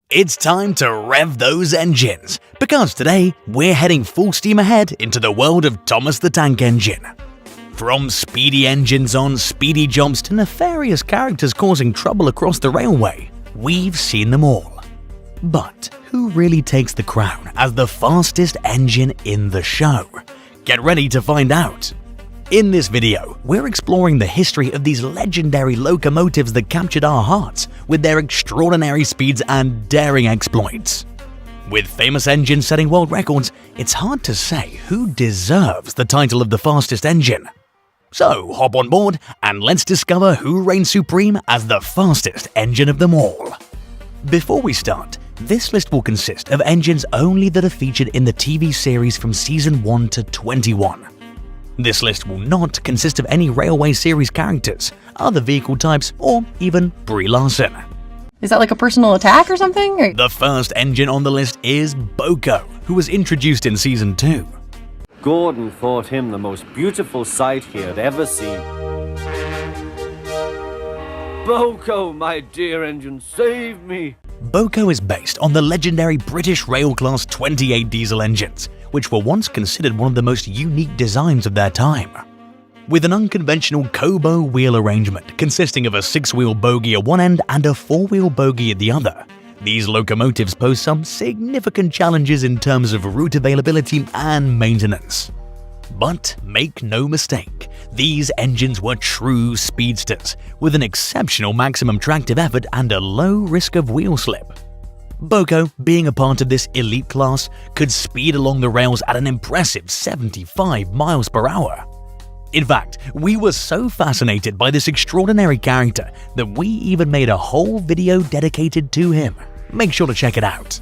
It's time to rev those engines, because today we're heading full steam ahead into the world of Thomas the Tank Engine. From speedy engines on speedy jumps to nefarious characters causing trouble across the railway, we've seen them all. But who really takes the crown as the fastest engine in the show? Get ready to find out. In this video, we're exploring the history of these legendary locomotives that captured our hearts with their extraordinary speeds and daring exploits. With famous engines setting world records, it's hard to say who deserves the title of the fastest engine. So hop on board and let's discover who reigns supreme as the fastest engine of them all. Before we start, this list will consist of engines only that are featured in the TV series from Season 1 to 21. This list will not consist of any Railway series characters, other vehicle types, or even Brie Larson. Is that like a personal attack or something? Or? The first engine on the list is Boko, who was introduced in Season 2. Gordon thought him the most beautiful sight he had ever seen. Boko, my dear engine, save me! Boko is based on the legendary British Rail Class 28 diesel engines, which were once considered one of the most unique designs of their time. With an unconventional Kobo wheel arrangement consisting of a 6-wheel bogie at one end and a 4-wheel bogie at the other, these locomotives pose some significant challenges in terms of route availability and maintenance. But make no mistake, these engines were true speedsters, with an exceptional maximum tractive effort and a low risk of wheel slip. Boko, being a part of this elite class, could speed along the rails at an impressive 75 miles per hour. In fact, we were so fascinated by this extraordinary character that we even made a whole video dedicated to him. Make sure to check it out.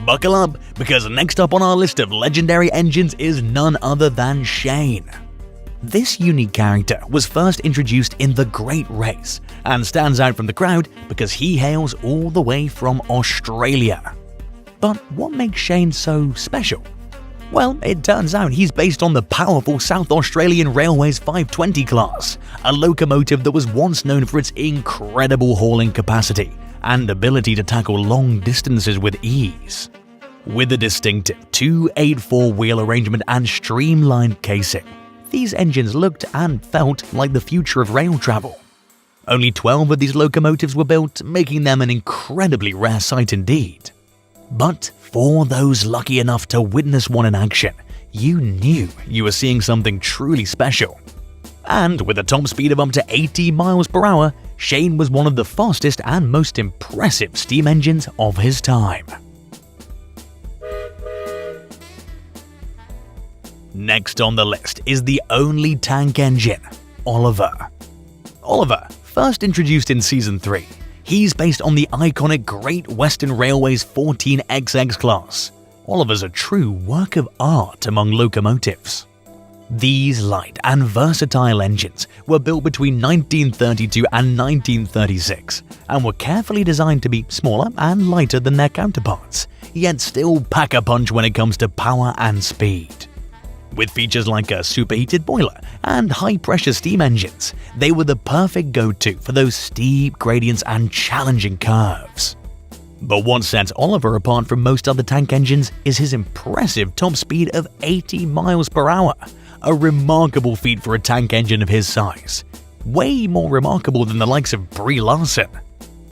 Buckle up, because next up on our list of legendary engines is none other than Shane. This unique character was first introduced in The Great Race and stands out from the crowd because he hails all the way from Australia. But what makes Shane so special? Well, it turns out he's based on the powerful South Australian Railway's 520 class, a locomotive that was once known for its incredible hauling capacity and ability to tackle long distances with ease. With a distinctive 284 wheel arrangement and streamlined casing, these engines looked and felt like the future of rail travel. Only 12 of these locomotives were built, making them an incredibly rare sight indeed. But for those lucky enough to witness one in action, you knew you were seeing something truly special. And with a top speed of up to 80 miles per hour, Shane was one of the fastest and most impressive steam engines of his time. Next on the list is the only tank engine, Oliver. Oliver, first introduced in Season 3, he's based on the iconic Great Western Railway's 14XX class. Oliver's a true work of art among locomotives. These light and versatile engines were built between 1932 and 1936 and were carefully designed to be smaller and lighter than their counterparts, yet still pack a punch when it comes to power and speed. With features like a superheated boiler and high-pressure steam engines, they were the perfect go-to for those steep gradients and challenging curves. But what sets Oliver apart from most other tank engines is his impressive top speed of 80 miles per hour, a remarkable feat for a tank engine of his size. Way more remarkable than the likes of Brie Larson.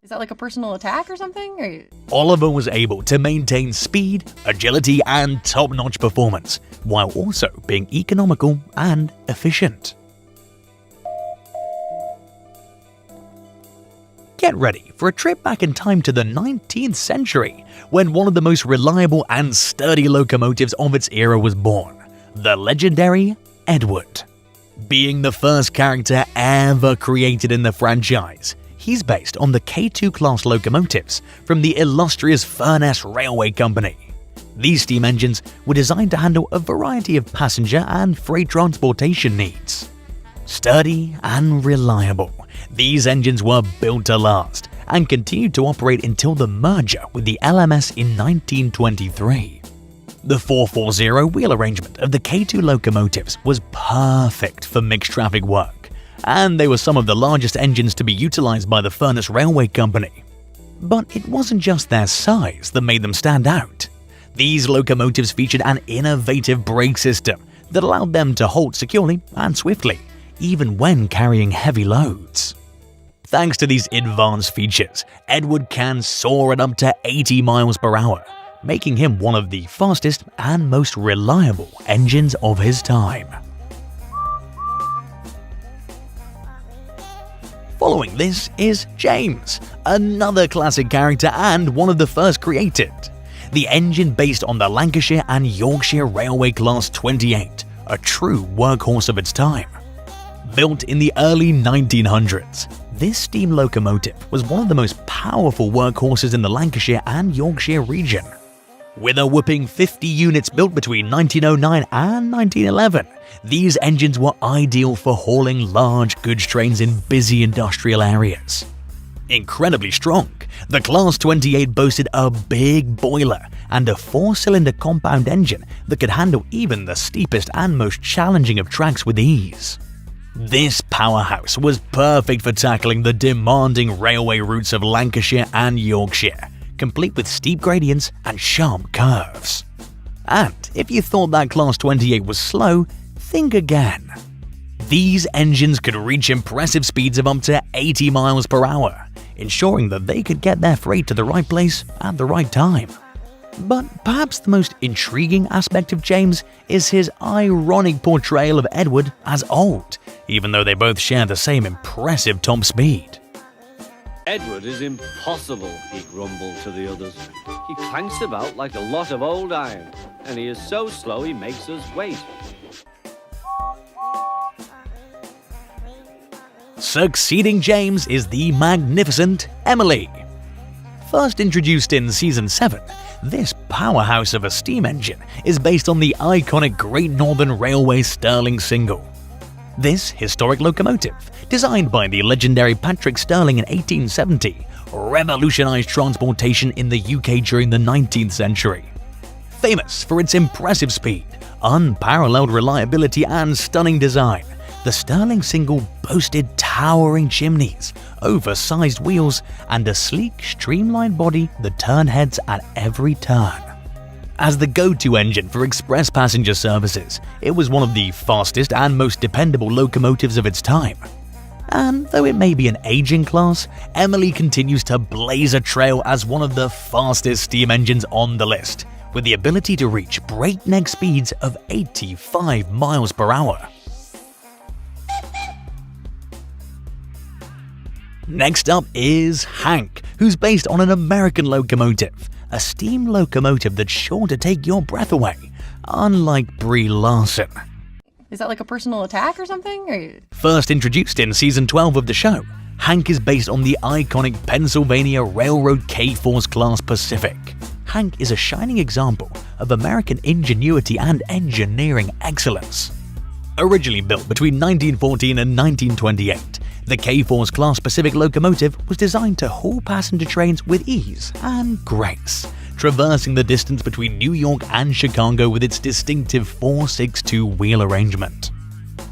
Is that like a personal attack or something? Or? Oliver was able to maintain speed, agility, and top-notch performance, while also being economical and efficient. Get ready for a trip back in time to the 19th century, when one of the most reliable and sturdy locomotives of its era was born, the legendary Edward. Being the first character ever created in the franchise, he's based on the K2 class locomotives from the illustrious Furness Railway Company. These steam engines were designed to handle a variety of passenger and freight transportation needs. Sturdy and reliable, these engines were built to last and continued to operate until the merger with the LMS in 1923. The 440 wheel arrangement of the K2 locomotives was perfect for mixed traffic work, and they were some of the largest engines to be utilized by the Furness Railway Company. But it wasn't just their size that made them stand out. These locomotives featured an innovative brake system that allowed them to halt securely and swiftly, even when carrying heavy loads. Thanks to these advanced features, Edward can soar at up to 80 miles per hour, making him one of the fastest and most reliable engines of his time. Following this is James, another classic character and one of the first created. The engine based on the Lancashire and Yorkshire Railway Class 28, a true workhorse of its time. Built in the early 1900s, this steam locomotive was one of the most powerful workhorses in the Lancashire and Yorkshire region. With a whopping 50 units built between 1909 and 1911, these engines were ideal for hauling large goods trains in busy industrial areas. Incredibly strong, the Class 28 boasted a big boiler and a 4-cylinder compound engine that could handle even the steepest and most challenging of tracks with ease. This powerhouse was perfect for tackling the demanding railway routes of Lancashire and Yorkshire, complete with steep gradients and sharp curves. And if you thought that Class 28 was slow, think again. These engines could reach impressive speeds of up to 80 miles per hour, ensuring that they could get their freight to the right place at the right time. But perhaps the most intriguing aspect of James is his ironic portrayal of Edward as old, even though they both share the same impressive top speed. Edward is impossible, he grumbled to the others. He clanks about like a lot of old iron, and he is so slow he makes us wait. Succeeding James is the magnificent Emily. First introduced in Season 7, this powerhouse of a steam engine is based on the iconic Great Northern Railway Stirling single. This historic locomotive, designed by the legendary Patrick Stirling in 1870, revolutionized transportation in the UK during the 19th century. Famous for its impressive speed, unparalleled reliability and stunning design, the Stirling single boasted towering chimneys, oversized wheels, and a sleek, streamlined body that turned heads at every turn. As the go-to engine for express passenger services, it was one of the fastest and most dependable locomotives of its time. And though it may be an aging class, Emily continues to blaze a trail as one of the fastest steam engines on the list, with the ability to reach breakneck speeds of 85 miles per hour. Next up is Hank, who's based on an American locomotive, a steam locomotive that's sure to take your breath away, unlike Brie Larson. Is that like a personal attack or something? First introduced in Season 12 of the show, Hank is based on the iconic Pennsylvania Railroad K-Force Class Pacific. Hank is a shining example of American ingenuity and engineering excellence. Originally built between 1914 and 1928, the K-Force Class Pacific locomotive was designed to haul passenger trains with ease and grace, traversing the distance between New York and Chicago with its distinctive 462 wheel arrangement.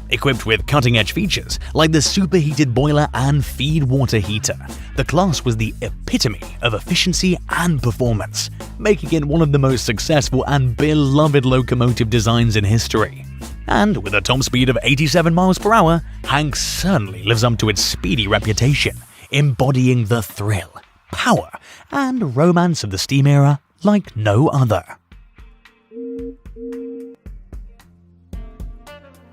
Equipped with cutting-edge features like the superheated boiler and feed water heater, the class was the epitome of efficiency and performance, making it one of the most successful and beloved locomotive designs in history. And with a top speed of 87 miles per hour, Hank certainly lives up to its speedy reputation, embodying the thrill, power, and romance of the steam era like no other.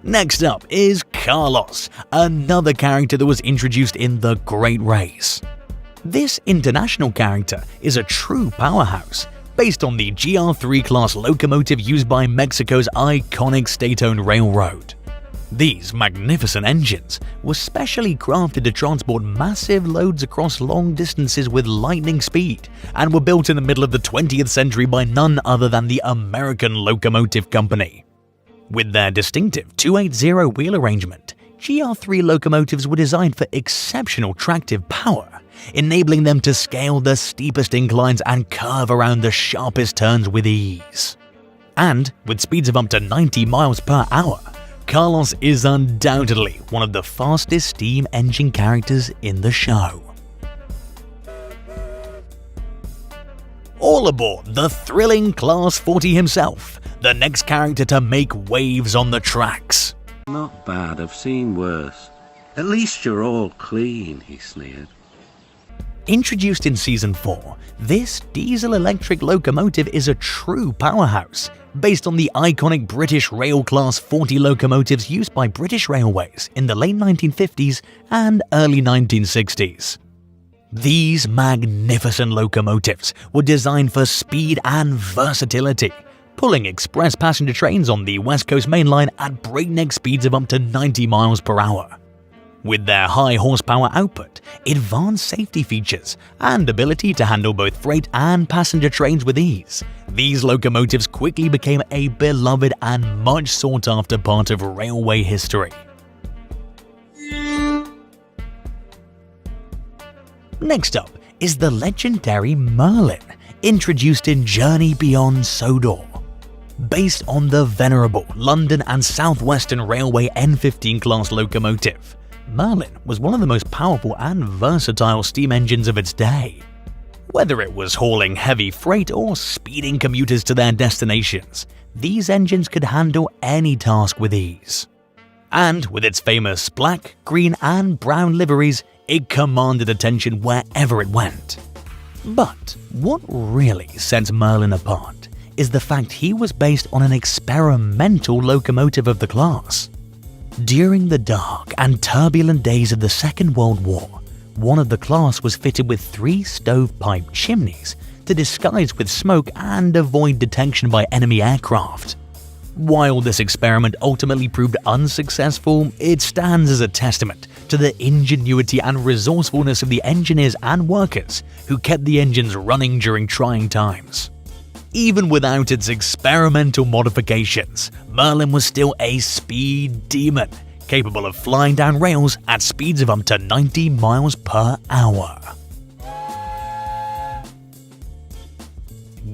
Next up is Carlos, another character that was introduced in The Great Race. This international character is a true powerhouse, based on the GR3 class locomotive used by Mexico's iconic state-owned railroad. These magnificent engines were specially crafted to transport massive loads across long distances with lightning speed, and were built in the middle of the 20th century by none other than the American Locomotive Company. With their distinctive 280 wheel arrangement, GR3 locomotives were designed for exceptional tractive power, enabling them to scale the steepest inclines and curve around the sharpest turns with ease. And with speeds of up to 90 miles per hour, Carlos is undoubtedly one of the fastest steam engine characters in the show. All aboard the thrilling Class 40 himself, the next character to make waves on the tracks. Not bad, I've seen worse. At least you're all clean, he sneered. Introduced in Season 4, this diesel-electric locomotive is a true powerhouse, based on the iconic British Rail Class 40 locomotives used by British Railways in the late 1950s and early 1960s. These magnificent locomotives were designed for speed and versatility, pulling express passenger trains on the West Coast Main Line at breakneck speeds of up to 90 miles per hour. With their high horsepower output, advanced safety features, and ability to handle both freight and passenger trains with ease, these locomotives quickly became a beloved and much sought after part of railway history. Next up is the legendary Merlin, introduced in Journey Beyond Sodor. Based on the venerable London and South Western Railway N15 class locomotive, Merlin was one of the most powerful and versatile steam engines of its day. Whether it was hauling heavy freight or speeding commuters to their destinations, these engines could handle any task with ease. And with its famous black, green and brown liveries, it commanded attention wherever it went. But what really sets Merlin apart is the fact he was based on an experimental locomotive of the class. During the dark and turbulent days of the Second World War, one of the class was fitted with 3 stovepipe chimneys to disguise with smoke and avoid detection by enemy aircraft. While this experiment ultimately proved unsuccessful, it stands as a testament to the ingenuity and resourcefulness of the engineers and workers who kept the engines running during trying times. Even without its experimental modifications, Merlin was still a speed demon, capable of flying down rails at speeds of up to 90 miles per hour.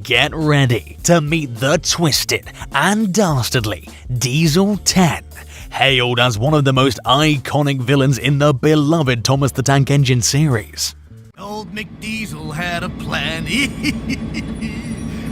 Get ready to meet the twisted and dastardly Diesel 10, hailed as one of the most iconic villains in the beloved Thomas the Tank Engine series. Old McDiesel had a plan.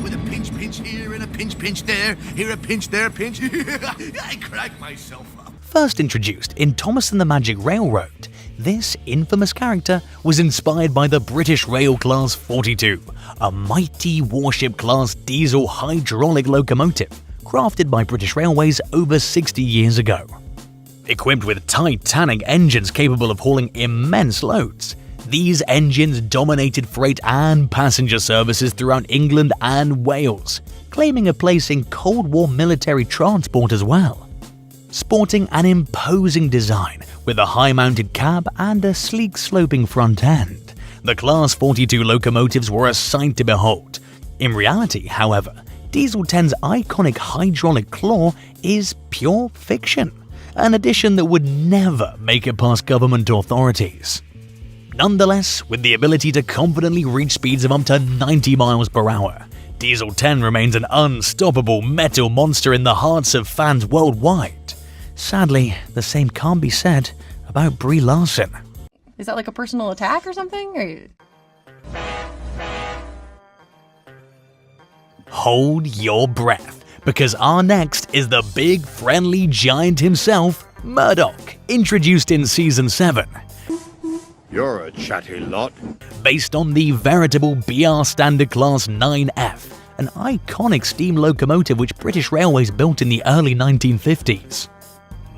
With a pinch here and a pinch there. Here a pinch, there a pinch. I crack myself up. First introduced in Thomas and the Magic Railroad, this infamous character was inspired by the British Rail Class 42, a mighty warship-class diesel hydraulic locomotive crafted by British Railways over 60 years ago. Equipped with titanic engines capable of hauling immense loads, these engines dominated freight and passenger services throughout England and Wales, claiming a place in Cold War military transport as well. Sporting an imposing design with a high-mounted cab and a sleek sloping front end, the Class 42 locomotives were a sight to behold. In reality, however, Diesel 10's iconic hydraulic claw is pure fiction, an addition that would never make it past government authorities. Nonetheless, with the ability to confidently reach speeds of up to 90 miles per hour, Diesel 10 remains an unstoppable metal monster in the hearts of fans worldwide. Sadly, the same can't be said about Brie Larson. Is that like a personal attack or something? Or... Hold your breath, because our next is the big friendly giant himself, Murdoch, introduced in Season 7. You're a chatty lot. Based on the veritable BR Standard Class 9F, an iconic steam locomotive which British Railways built in the early 1950s.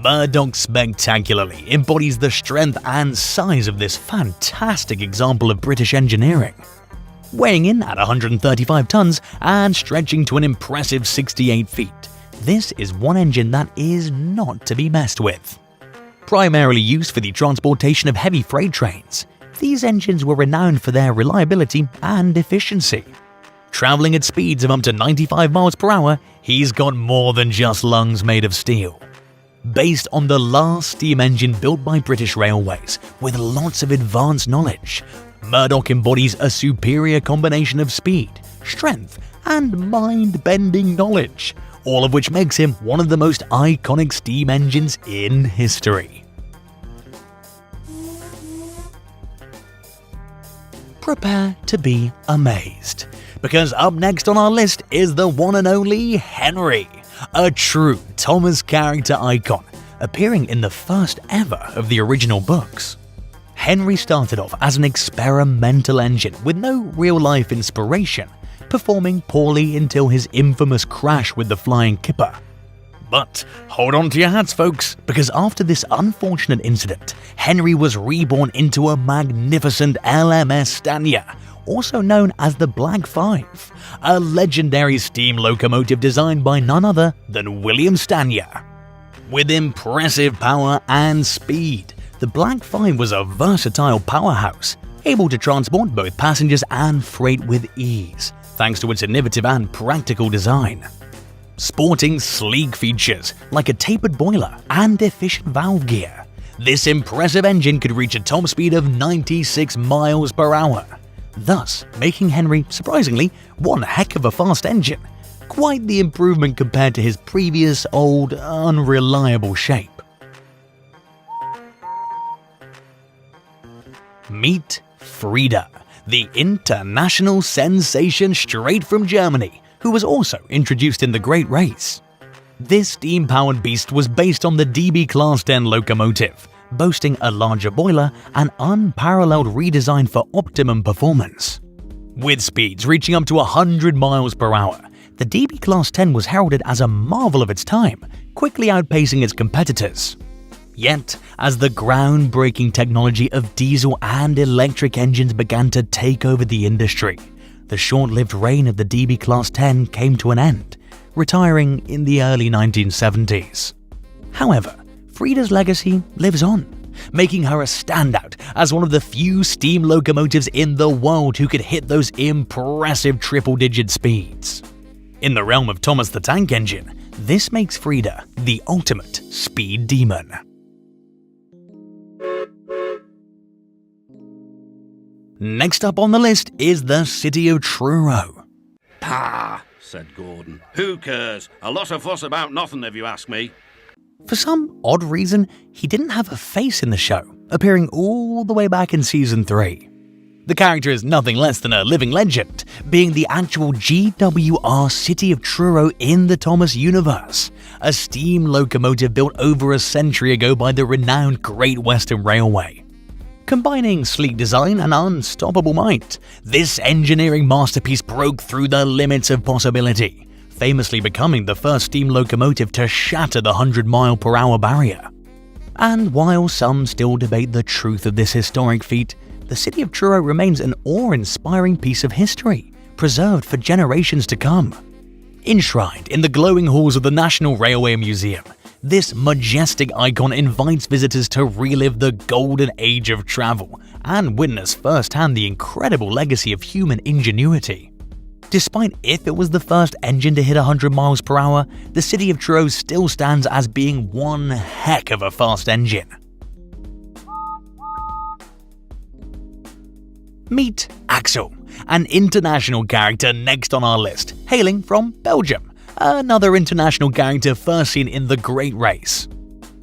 Murdoch spectacularly embodies the strength and size of this fantastic example of British engineering. Weighing in at 135 tons and stretching to an impressive 68 feet, this is one engine that is not to be messed with. Primarily used for the transportation of heavy freight trains, these engines were renowned for their reliability and efficiency. Traveling at speeds of up to 95 miles per hour, he's got more than just lungs made of steel. Based on the last steam engine built by British Railways with lots of advanced knowledge, Murdoch embodies a superior combination of speed, strength, and mind-bending knowledge, all of which makes him one of the most iconic steam engines in history. Prepare to be amazed, because up next on our list is the one and only Henry, a true Thomas character icon, appearing in the first ever of the original books. Henry started off as an experimental engine with no real-life inspiration, performing poorly until his infamous crash with the Flying Kipper. But hold on to your hats, folks, because after this unfortunate incident, Henry was reborn into a magnificent LMS Stania, also known as the Black 5, a legendary steam locomotive designed by none other than William Stania. With impressive power and speed, the Black 5 was a versatile powerhouse, able to transport both passengers and freight with ease, thanks to its innovative and practical design. Sporting sleek features like a tapered boiler and efficient valve gear, this impressive engine could reach a top speed of 96 miles per hour, thus making Henry, surprisingly, one heck of a fast engine. Quite the improvement compared to his previous old, unreliable shape. Meet Frieda, the international sensation straight from Germany, who was also introduced in the Great Race. This steam-powered beast was based on the DB Class 10 locomotive, boasting a larger boiler and unparalleled redesign for optimum performance. With speeds reaching up to 100 miles per hour, the DB Class 10 was heralded as a marvel of its time, quickly outpacing its competitors. Yet, as the groundbreaking technology of diesel and electric engines began to take over the industry, the short-lived reign of the DB Class 10 came to an end, retiring in the early 1970s. However, Frieda's legacy lives on, making her a standout as one of the few steam locomotives in the world who could hit those impressive triple-digit speeds. In the realm of Thomas the Tank Engine, this makes Frieda the ultimate speed demon. Next up on the list is the city of Truro. Pah, said Gordon. Who cares? A lot of fuss about nothing if you ask me. For some odd reason, he didn't have a face in the show, appearing all the way back in Season 3. The character is nothing less than a living legend, being the actual GWR City of Truro in the Thomas universe, a steam locomotive built over a century ago by the renowned Great Western Railway. Combining sleek design and unstoppable might, this engineering masterpiece broke through the limits of possibility, famously becoming the first steam locomotive to shatter the 100-mile-per-hour barrier. And while some still debate the truth of this historic feat, the city of Truro remains an awe-inspiring piece of history, preserved for generations to come. Enshrined in the glowing halls of the National Railway Museum, this majestic icon invites visitors to relive the golden age of travel and witness firsthand the incredible legacy of human ingenuity. Despite if it was the first engine to hit 100 miles per hour, the city of Truro still stands as being one heck of a fast engine. Meet Axel, an international character next on our list, hailing from Belgium, another international character first seen in the Great Race.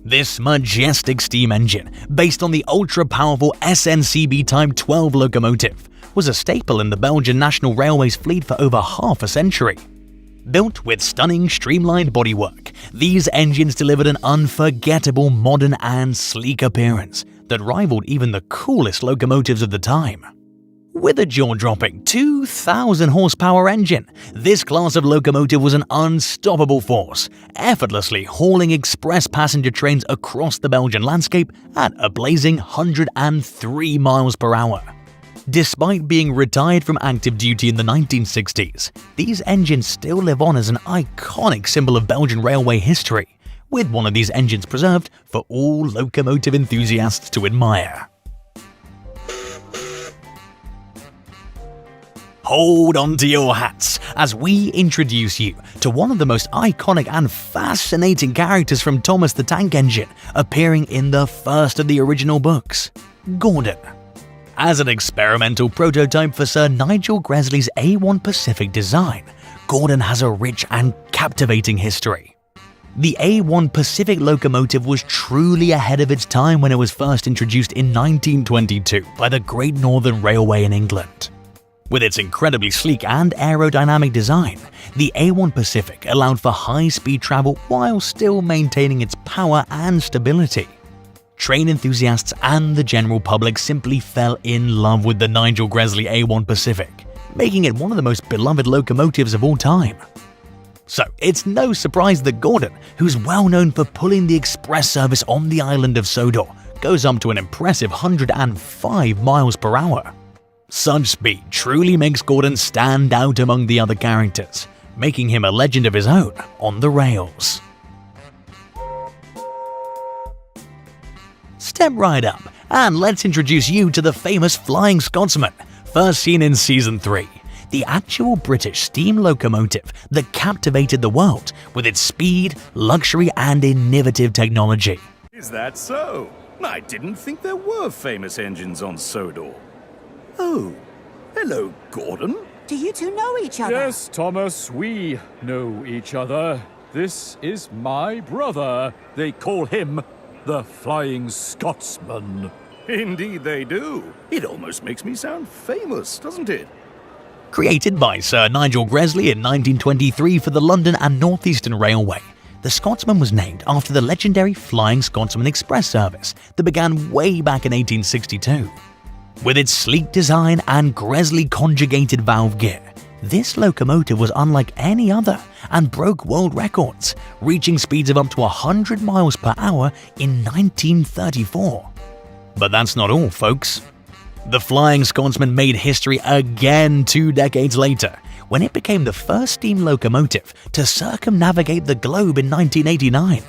This majestic steam engine, based on the ultra-powerful SNCB Type 12 locomotive, was a staple in the Belgian National Railway's fleet for over half a century. Built with stunning streamlined bodywork, these engines delivered an unforgettable modern and sleek appearance that rivaled even the coolest locomotives of the time. With a jaw-dropping 2,000 horsepower engine, this class of locomotive was an unstoppable force, effortlessly hauling express passenger trains across the Belgian landscape at a blazing 103 miles per hour. Despite being retired from active duty in the 1960s, these engines still live on as an iconic symbol of Belgian railway history, with one of these engines preserved for all locomotive enthusiasts to admire. Hold on to your hats as we introduce you to one of the most iconic and fascinating characters from Thomas the Tank Engine, appearing in the first of the original books, Gordon. As an experimental prototype for Sir Nigel Gresley's A1 Pacific design, Gordon has a rich and captivating history. The A1 Pacific locomotive was truly ahead of its time when it was first introduced in 1922 by the Great Northern Railway in England. With its incredibly sleek and aerodynamic design, the A1 Pacific allowed for high-speed travel while still maintaining its power and stability. Train enthusiasts and the general public simply fell in love with the Nigel Gresley A1 Pacific, making it one of the most beloved locomotives of all time. So it's no surprise that Gordon, who's well known for pulling the express service on the island of Sodor, goes up to an impressive 105 miles per hour. Such speed truly makes Gordon stand out among the other characters, making him a legend of his own on the rails. Step right up and let's introduce you to the famous Flying Scotsman, first seen in Season 3, the actual British steam locomotive that captivated the world with its speed, luxury and innovative technology. Is that so? I didn't think there were famous engines on Sodor. Oh, hello, Gordon. Do you two know each other? Yes, Thomas, we know each other. This is my brother. They call him the Flying Scotsman. Indeed they do. It almost makes me sound famous, doesn't it? Created by Sir Nigel Gresley in 1923 for the London and North Eastern Railway, the Scotsman was named after the legendary Flying Scotsman Express service that began way back in 1862. With its sleek design and Gresley conjugated valve gear, this locomotive was unlike any other and broke world records, reaching speeds of up to 100 miles per hour in 1934. But that's not all, folks. The Flying Scotsman made history again 2 decades later, when it became the first steam locomotive to circumnavigate the globe in 1989.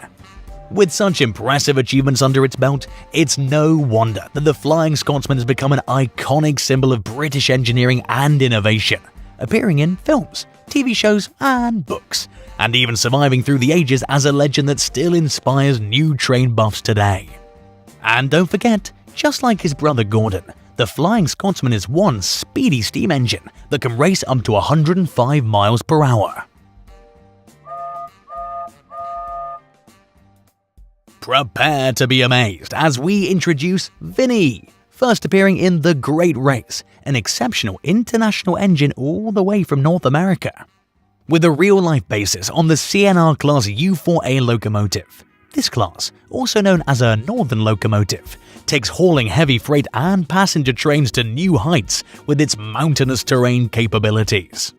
With such impressive achievements under its belt, it's no wonder that the Flying Scotsman has become an iconic symbol of British engineering and innovation, appearing in films, TV shows and books, and even surviving through the ages as a legend that still inspires new train buffs today. And don't forget, just like his brother Gordon, the Flying Scotsman is one speedy steam engine that can race up to 105 miles per hour. Prepare to be amazed as we introduce Vinny, first appearing in The Great Race, an exceptional international engine all the way from North America. With a real-life basis on the CNR Class U4A locomotive, this class, also known as a northern locomotive, takes hauling heavy freight and passenger trains to new heights with its mountainous terrain capabilities.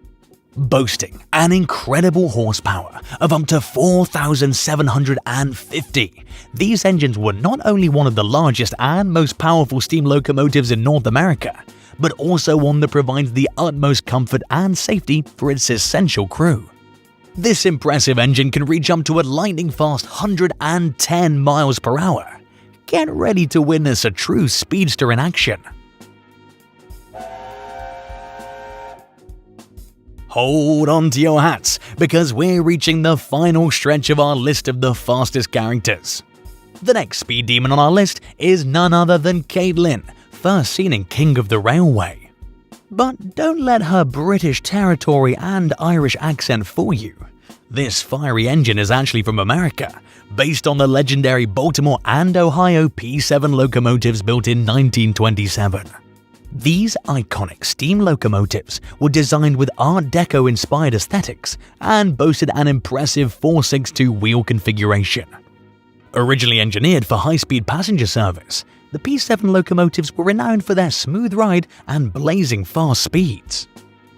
Boasting an incredible horsepower of up to 4,750, these engines were not only one of the largest and most powerful steam locomotives in North America, but also one that provides the utmost comfort and safety for its essential crew. This impressive engine can reach up to a lightning-fast 110 miles per hour. Get ready to witness a true speedster in action. Hold on to your hats, because we're reaching the final stretch of our list of the fastest characters. The next speed demon on our list is none other than Caitlin, first seen in King of the Railway. But don't let her British territory and Irish accent fool you. This fiery engine is actually from America, based on the legendary Baltimore and Ohio P7 locomotives built in 1927. These iconic steam locomotives were designed with Art Deco-inspired aesthetics and boasted an impressive 462 wheel configuration. Originally engineered for high-speed passenger service, the P7 locomotives were renowned for their smooth ride and blazing fast speeds.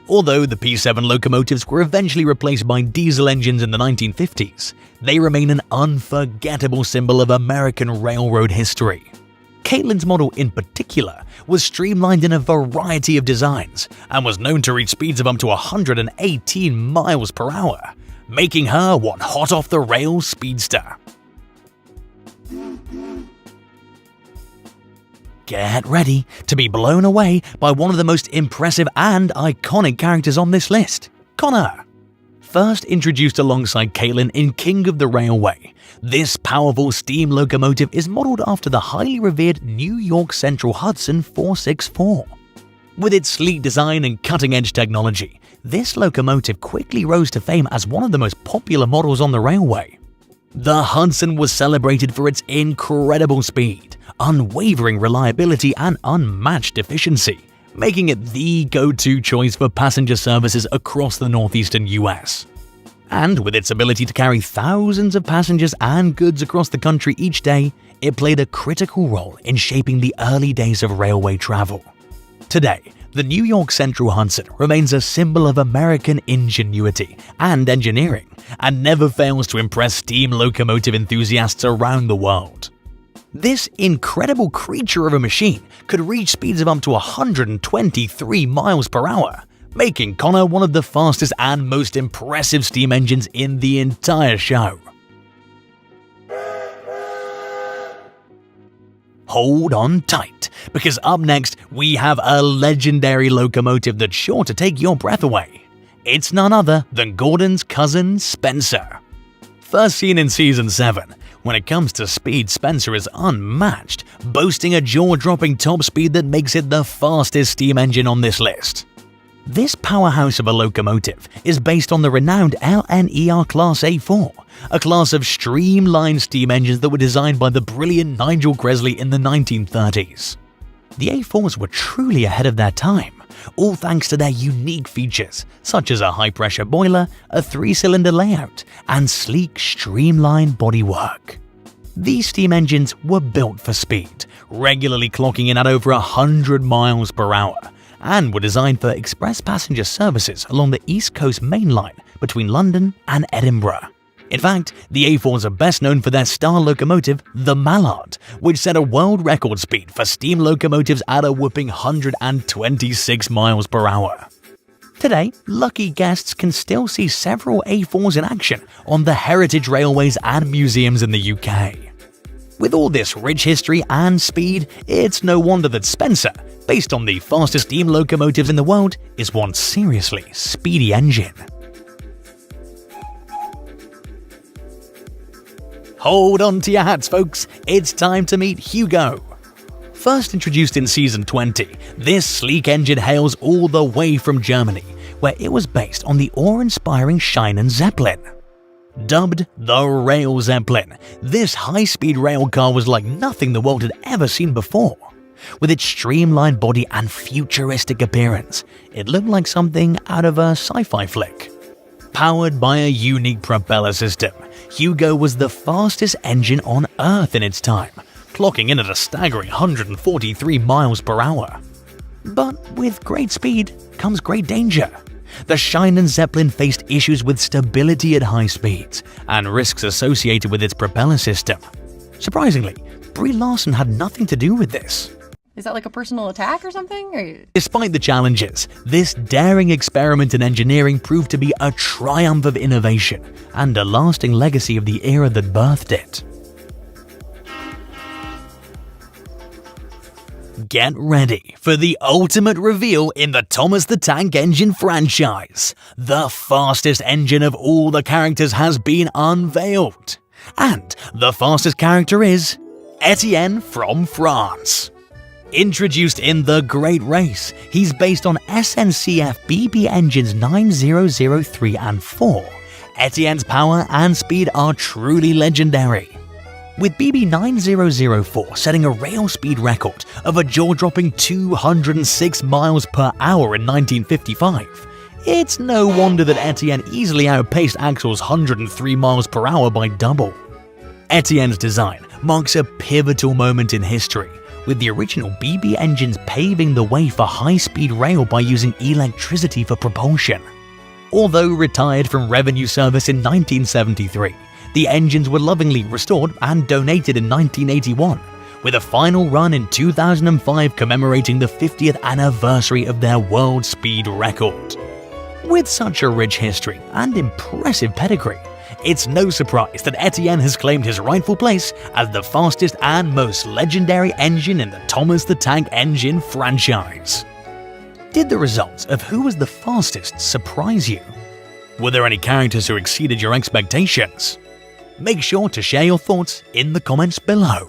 Although the P7 locomotives were eventually replaced by diesel engines in the 1950s, they remain an unforgettable symbol of American railroad history. Caitlin's model in particular was streamlined in a variety of designs and was known to reach speeds of up to 118 miles per hour, making her one hot-off-the-rails speedster. Get ready to be blown away by one of the most impressive and iconic characters on this list, Connor. First introduced alongside Caitlin in King of the Railway, this powerful steam locomotive is modeled after the highly revered New York Central Hudson 464. With its sleek design and cutting-edge technology, this locomotive quickly rose to fame as one of the most popular models on the railway. The Hudson was celebrated for its incredible speed, unwavering reliability, and unmatched efficiency, making it the go-to choice for passenger services across the northeastern US. And with its ability to carry thousands of passengers and goods across the country each day, it played a critical role in shaping the early days of railway travel. Today, the New York Central Hudson remains a symbol of American ingenuity and engineering, and never fails to impress steam locomotive enthusiasts around the world. This incredible creature of a machine could reach speeds of up to 123 miles per hour, making Connor one of the fastest and most impressive steam engines in the entire show. Hold on tight, because up next we have a legendary locomotive that's sure to take your breath away. It's none other than Gordon's cousin, Spencer. First seen in Season 7, when it comes to speed, Spencer is unmatched, boasting a jaw-dropping top speed that makes it the fastest steam engine on this list. This powerhouse of a locomotive is based on the renowned LNER Class A4, a class of streamlined steam engines that were designed by the brilliant Nigel Gresley in the 1930s. The A4s were truly ahead of their time, all thanks to their unique features, such as a high-pressure boiler, a 3-cylinder layout, and sleek, streamlined bodywork. These steam engines were built for speed, regularly clocking in at over 100 miles per hour, and were designed for express passenger services along the East Coast Main Line between London and Edinburgh. In fact, the A4s are best known for their star locomotive, the Mallard, which set a world record speed for steam locomotives at a whopping 126 miles per hour. Today, lucky guests can still see several A4s in action on the heritage railways and museums in the UK. With all this rich history and speed, it's no wonder that Spencer, based on the fastest steam locomotives in the world, is one seriously speedy engine. Hold on to your hats, folks, it's time to meet Hugo. First introduced in Season 20, this sleek engine hails all the way from Germany, where it was based on the awe-inspiring Schienen Zeppelin. Dubbed the Rail Zeppelin, this high-speed rail car was like nothing the world had ever seen before. With its streamlined body and futuristic appearance, it looked like something out of a sci-fi flick. Powered by a unique propeller system, Hugo was the fastest engine on Earth in its time, clocking in at a staggering 143 miles per hour. But with great speed comes great danger. The Schienen Zeppelin faced issues with stability at high speeds and risks associated with its propeller system. Surprisingly, Brie Larson had nothing to do with this. Is that like a personal attack or something? Despite the challenges, this daring experiment in engineering proved to be a triumph of innovation and a lasting legacy of the era that birthed it. Get ready for the ultimate reveal in the Thomas the Tank Engine franchise. The fastest engine of all the characters has been unveiled. And the fastest character is Etienne from France. Introduced in The Great Race, he's based on SNCF BB engines 9003 and 4. Etienne's power and speed are truly legendary, with BB 9004 setting a rail speed record of a jaw-dropping 206 miles per hour in 1955. It's no wonder that Etienne easily outpaced Axel's 103 miles per hour by double. Etienne's design marks a pivotal moment in history, with the original BB engines paving the way for high-speed rail by using electricity for propulsion. Although retired from revenue service in 1973, the engines were lovingly restored and donated in 1981, with a final run in 2005 commemorating the 50th anniversary of their world speed record. With such a rich history and impressive pedigree, it's no surprise that Etienne has claimed his rightful place as the fastest and most legendary engine in the Thomas the Tank Engine franchise. Did the results of who was the fastest surprise you? Were there any characters who exceeded your expectations? Make sure to share your thoughts in the comments below.